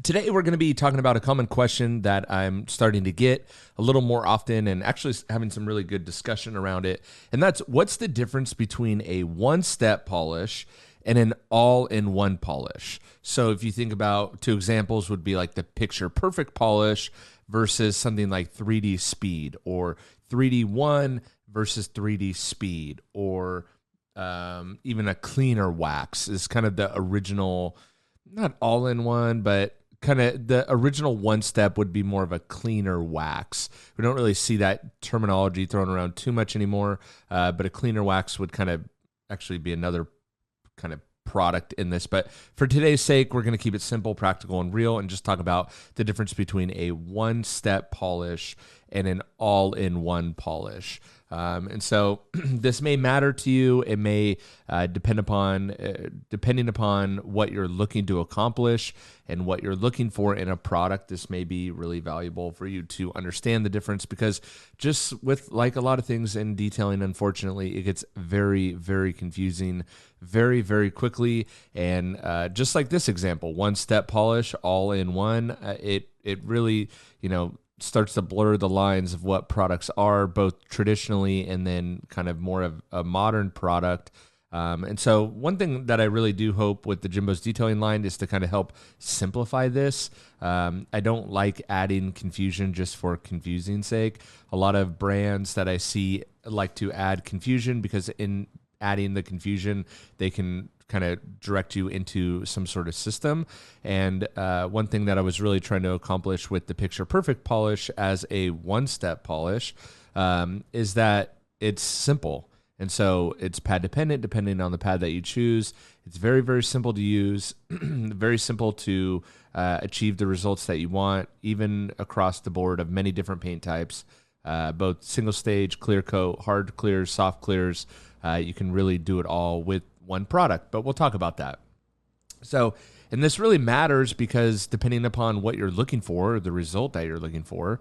Today, we're going to be talking about a common question that I'm starting to get a little more often and actually having some really good discussion around it. And that's, what's the difference between a one-step polish and an all-in-one polish? So if you think about, two examples would be like the picture perfect polish versus something like 3D speed, or 3D one versus 3D speed, or even a cleaner wax is kind of the original, not all in one, but kind of the original one step would be more of a cleaner wax. We don't really see that terminology thrown around too much anymore, but a cleaner wax would kind of actually be another kind of product in this. But for today's sake, we're going to keep it simple, practical, and real, and just talk about the difference between a one-step polish and an all-in-one polish. And so this may matter to you. It may depending upon what you're looking to accomplish and what you're looking for in a product. This may be really valuable for you to understand the difference, because just with like a lot of things in detailing, unfortunately, it gets very, very confusing very, very quickly. And just like this example, one-step polish, all in one, it really, starts to blur the lines of what products are, both traditionally and then kind of more of a modern product. And so one thing that I really do hope with the JIMBO's detailing line is to kind of help simplify this. I don't like adding confusion just for confusing's sake. A lot of brands that I see like to add confusion, because in adding the confusion, they can kind of direct you into some sort of system. And one thing that I was really trying to accomplish with the Picture Perfect polish as a one-step polish is that it's simple. And so it's pad dependent, depending on the pad that you choose. It's very, very simple to use, very simple to achieve the results that you want, even across the board of many different paint types, both single stage, clear coat, hard clears, soft clears. You can really do it all with one product, but we'll talk about that. So, and this really matters because depending upon what you're looking for, the result that you're looking for,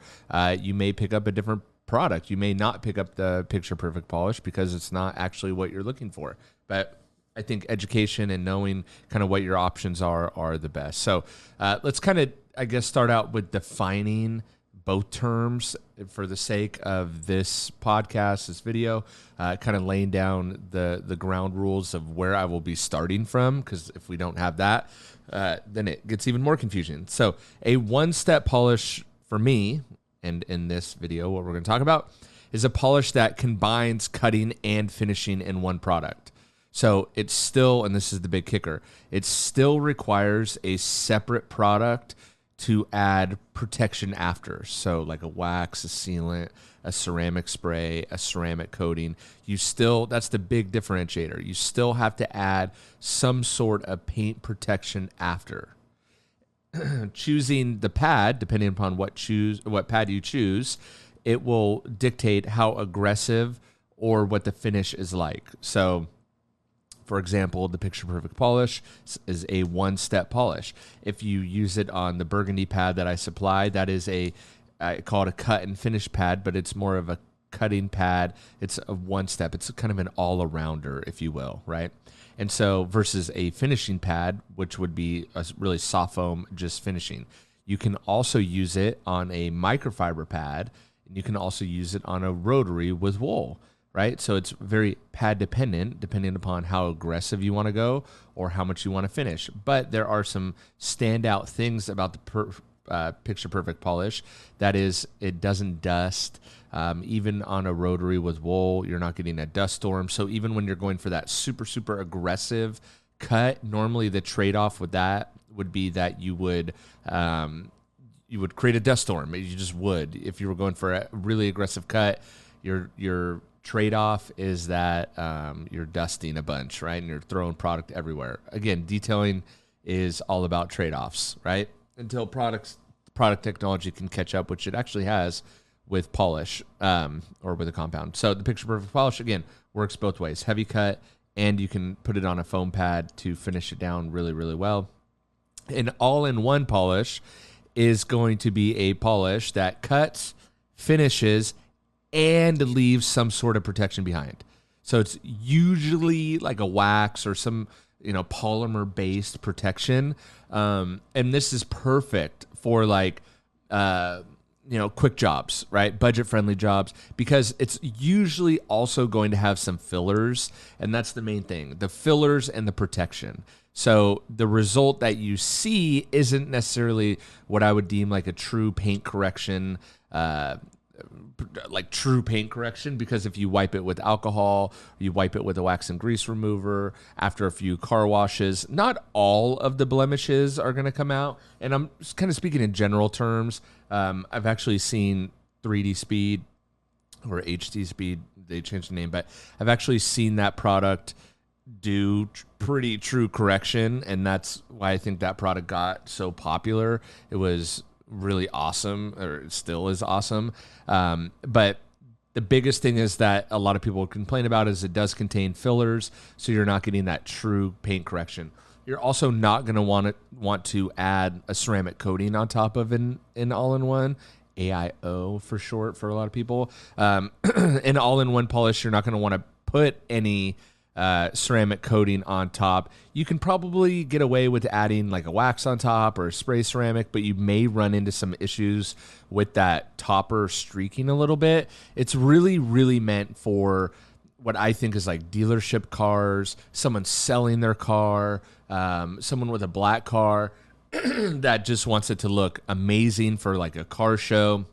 you may pick up a different product. You may not pick up the Picture Perfect polish because it's not actually what you're looking for. But I think education and knowing kind of what your options are the best. So let's kind of, I guess, start out with defining both terms for the sake of this podcast, this video, kind of laying down the ground rules of where I will be starting from, because if we don't have that, then it gets even more confusing. So a one-step polish for me, and in this video, what we're going to talk about, is a polish that combines cutting and finishing in one product. So it's still, and this is the big kicker, it still requires a separate product to add protection after. So like a wax, a sealant, a ceramic spray, a ceramic coating. That's the big differentiator. You still have to add some sort of paint protection after. Choosing the pad, depending upon what pad you choose, it will dictate how aggressive or what the finish is like. So for example, the Picture Perfect polish is a one-step polish. If you use it on the burgundy pad that I supply, that is I call it a cut and finish pad, but it's more of a cutting pad. It's a one-step. It's kind of an all-arounder, if you will, right? And so versus a finishing pad, which would be a really soft foam, just finishing. You can also use it on a microfiber pad, and you can also use it on a rotary with wool. Right? So it's very pad dependent, depending upon how aggressive you want to go or how much you want to finish. But there are some standout things about the Picture Perfect polish. That is, it doesn't dust. Even on a rotary with wool, you're not getting a dust storm. So even when you're going for that super, super aggressive cut, normally the trade-off with that would be that you would create a dust storm. You just would. If you were going for a really aggressive cut, your trade-off is that you're dusting a bunch, right? And you're throwing product everywhere. Again, detailing is all about trade-offs, right? Until product technology can catch up, which it actually has with polish or with a compound. So the Picture Perfect polish, again, works both ways. Heavy cut, and you can put it on a foam pad to finish it down really, really well. An all-in-one polish is going to be a polish that cuts, finishes, and leaves some sort of protection behind. So it's usually like a wax or some polymer based protection. And this is perfect for like, quick jobs, right? Budget friendly jobs, because it's usually also going to have some fillers. And that's the main thing, the fillers and the protection. So the result that you see isn't necessarily what I would deem like a true paint correction, because if you wipe it with alcohol, you wipe it with a wax and grease remover after a few car washes, not all of the blemishes are going to come out. And I'm kind of speaking in general terms. I've actually seen 3D Speed or HD Speed, they changed the name, but I've actually seen that product do pretty true correction, and that's why I think that product got so popular. It was really awesome, or it still is awesome. But the biggest thing is that a lot of people complain about is it does contain fillers, so you're not getting that true paint correction. You're also not going to want to add a ceramic coating on top of an all-in-one, AIO for short for a lot of people. An all-in-one polish, you're not going to want to put any ceramic coating on top. You can probably get away with adding like a wax on top or a spray ceramic, but you may run into some issues with that topper streaking a little bit. It's really, really meant for what I think is like dealership cars, someone selling their car, someone with a black car that just wants it to look amazing for like a car show,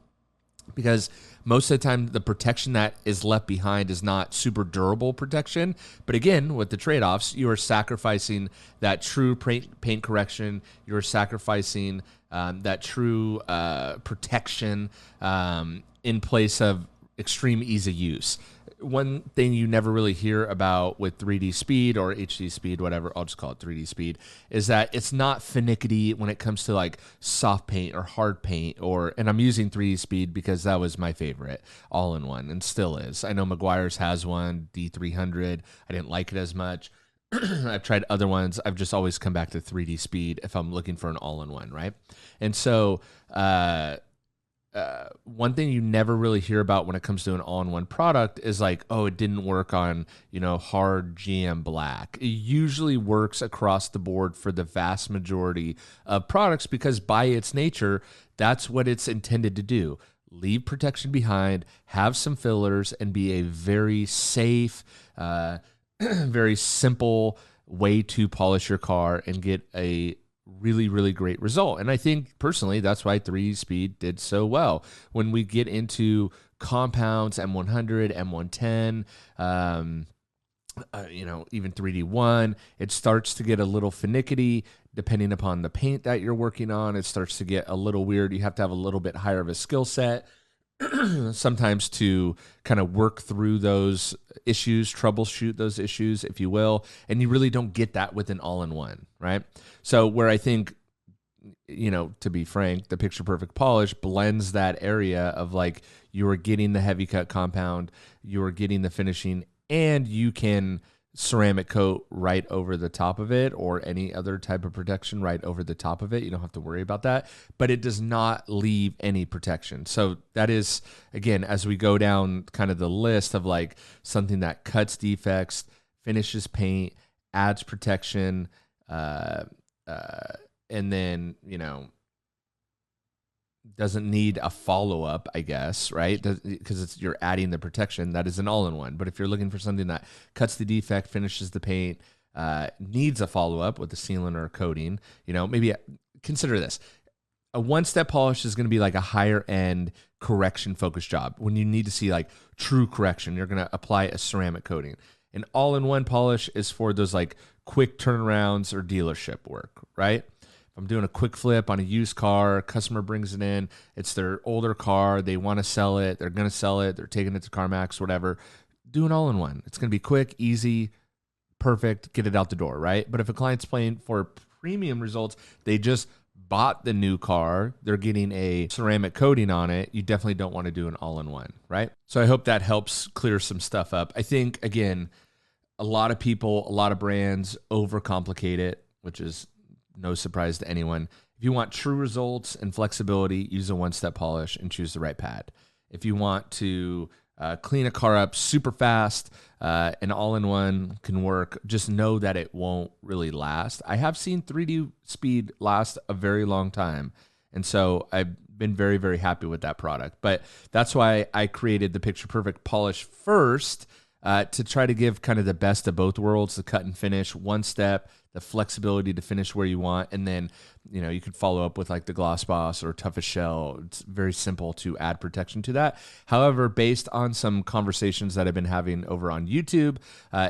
because most of the time the protection that is left behind is not super durable protection. But again, with the trade-offs, you are sacrificing that true paint correction. You're sacrificing that true protection in place of extreme ease of use. One thing you never really hear about with 3D Speed or HD Speed, whatever, I'll just call it 3D Speed, is that it's not finicky when it comes to like soft paint or hard paint, and I'm using 3D Speed because that was my favorite all-in-one and still is. I know Meguiar's has one, D300. I didn't like it as much. I've tried other ones. I've just always come back to 3D Speed if I'm looking for an all-in-one, right? And so, one thing you never really hear about when it comes to an all-in-one product is like, oh, it didn't work on, hard GM black. It usually works across the board for the vast majority of products because by its nature, that's what it's intended to do. Leave protection behind, have some fillers, and be a very safe, very simple way to polish your car and get a really, really great result. And I think personally, that's why 3D Speed did so well. When we get into compounds, M100, M110, even 3D1, it starts to get a little finicky depending upon the paint that you're working on. It starts to get a little weird. You have to have a little bit higher of a skill set sometimes to kind of work through those issues, troubleshoot those issues, if you will. And you really don't get that with an all-in-one, right? So where I think, to be frank, the Picture Perfect polish blends that area of like, you are getting the heavy cut compound, you are getting the finishing, and you can ceramic coat right over the top of it or any other type of protection right over the top of it. You don't have to worry about that, but it does not leave any protection. So that is, again, as we go down kind of the list of like something that cuts defects, finishes paint, adds protection, and then, doesn't need a follow-up, I guess, right? Because you're adding the protection. That is an all-in-one. But if you're looking for something that cuts the defect, finishes the paint, needs a follow-up with the sealant or coating, maybe consider this. A one-step polish is going to be like a higher-end correction-focused job. When you need to see like true correction, you're going to apply a ceramic coating. An all-in-one polish is for those like quick turnarounds or dealership work, right? I'm doing a quick flip on a used car, customer brings it in, it's their older car, they want to sell it, they're going to sell it, they're taking it to CarMax, whatever. Do an all-in-one. It's going to be quick, easy, perfect, get it out the door, right? But if a client's playing for premium results, they just bought the new car, they're getting a ceramic coating on it, you definitely don't want to do an all-in-one, right? So I hope that helps clear some stuff up. I think, again, a lot of people, a lot of brands overcomplicate it, which is no surprise to anyone. If you want true results and flexibility, use a one-step polish and choose the right pad. If you want to clean a car up super fast. An all-in-one can work. Just know that it won't really last. I have seen 3D speed last a very long time. And so I've been very, very happy with that product. But that's why I created the Picture Perfect Polish first, to try to give kind of the best of both worlds, the cut and finish, one step, the flexibility to finish where you want. And then, you could follow up with like the Gloss Boss or Toughest Shell. It's very simple to add protection to that. However, based on some conversations that I've been having over on YouTube,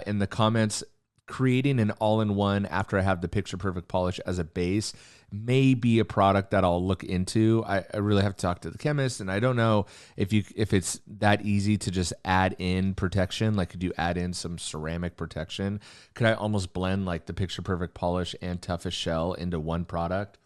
in the comments, creating an all-in-one after I have the Picture Perfect Polish as a base may be a product that I'll look into. I really have to talk to the chemist, and I don't know if it's that easy to just add in protection. Like, could you add in some ceramic protection? Could I almost blend like the Picture Perfect Polish and Toughest Shell into one product?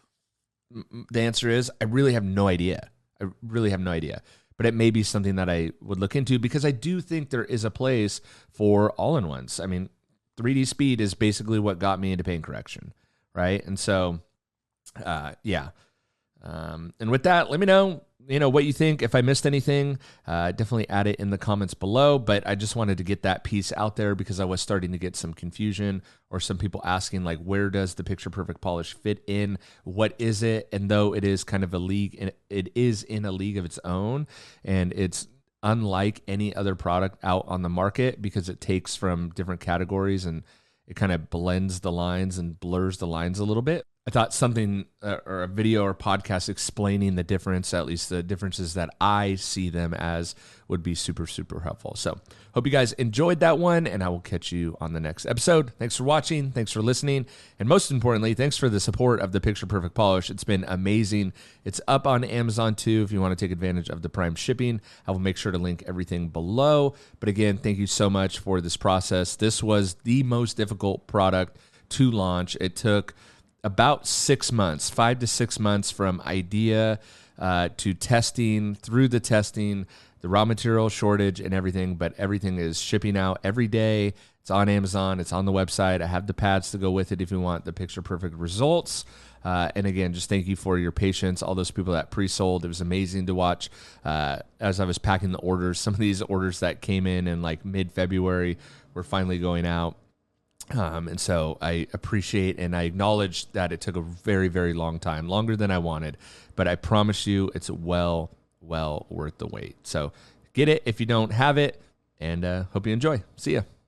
The answer is I really have no idea. But it may be something that I would look into, because I do think there is a place for all-in-ones. I mean, 3D speed is basically what got me into paint correction, right? And so, yeah. And with that, let me know, what you think. If I missed anything, definitely add it in the comments below. But I just wanted to get that piece out there because I was starting to get some confusion, or some people asking like, where does the Picture Perfect Polish fit in? What is it? And though it is kind of a league, and it is in a league of its own, and it's unlike any other product out on the market because it takes from different categories and it kind of blends the lines and blurs the lines a little bit. I thought something or a video or podcast explaining the difference, at least the differences that I see them as, would be super, super helpful. So hope you guys enjoyed that one, and I will catch you on the next episode. Thanks for watching. Thanks for listening. And most importantly, thanks for the support of the Picture Perfect Polish. It's been amazing. It's up on Amazon too if you want to take advantage of the Prime shipping. I will make sure to link everything below. But again, thank you so much for this process. This was the most difficult product to launch. It took about 6 months, 5 to 6 months from idea to testing, through the testing, the raw material shortage and everything, but everything is shipping out every day. It's on Amazon. It's on the website. I have the pads to go with it if you want the picture perfect results. And again, just thank you for your patience. All those people that pre-sold, it was amazing to watch as I was packing the orders. Some of these orders that came in like mid-February were finally going out. And so I appreciate and I acknowledge that it took a very, very long time, longer than I wanted, but I promise you it's well worth the wait. So get it if you don't have it, and hope you enjoy. See ya.